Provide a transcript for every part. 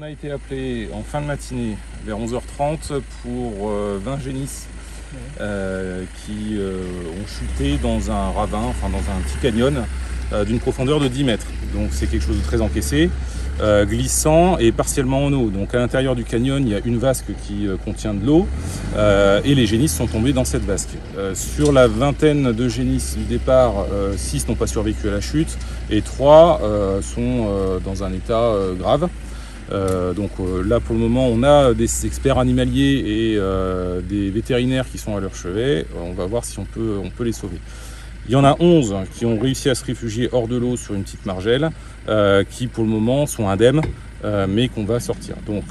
On a été appelé en fin de matinée vers 11h30 pour 20 génisses qui ont chuté dans un ravin, enfin dans un petit canyon d'une profondeur de 10 mètres. Donc c'est quelque chose de très encaissé, glissant et partiellement en eau. Donc à l'intérieur du canyon, il y a une vasque qui contient de l'eau et les génisses sont tombées dans cette vasque. Sur la vingtaine de génisses du départ, 6 n'ont pas survécu à la chute et 3 sont dans un état grave. Là pour le moment on a des experts animaliers et des vétérinaires qui sont à leur chevet. On va voir si on peut les sauver. Il y en a 11 qui ont réussi à se réfugier hors de l'eau sur une petite margelle, qui pour le moment sont indemnes, mais qu'on va sortir. Donc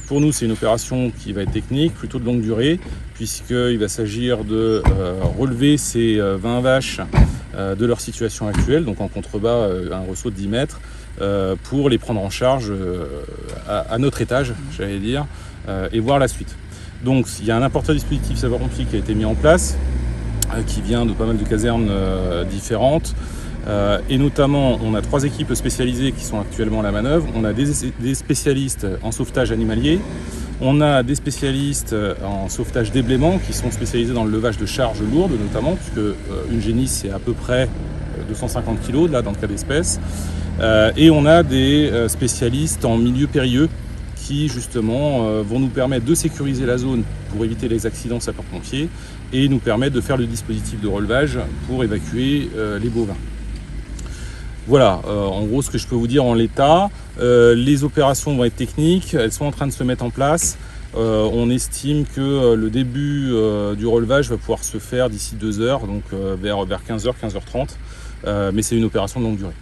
pour nous c'est une opération qui va être technique, plutôt de longue durée, puisqu'il va s'agir de relever ces 20 vaches de leur situation actuelle, donc en contrebas un ressaut de 10 mètres, pour les prendre en charge à notre étage, j'allais dire, et voir la suite. Donc il y a un important dispositif sapeurs-pompiers qui a été mis en place, qui vient de pas mal de casernes différentes, et notamment on a 3 équipes spécialisées qui sont actuellement à la manœuvre. On a des spécialistes en sauvetage animalier, on a des spécialistes en sauvetage déblaiement qui sont spécialisés dans le levage de charges lourdes notamment, puisque une génisse c'est à peu près 250 kg là dans le cas d'espèce. Et on a des spécialistes en milieu périlleux qui justement vont nous permettre de sécuriser la zone pour éviter les accidents sapeurs-pompiers et nous permettre de faire le dispositif de relevage pour évacuer les bovins. Voilà, en gros ce que je peux vous dire en l'état. Les opérations vont être techniques, elles sont en train de se mettre en place. On estime que le début du relevage va pouvoir se faire d'ici 2 heures, donc vers 15h, 15h30. Mais c'est une opération de longue durée.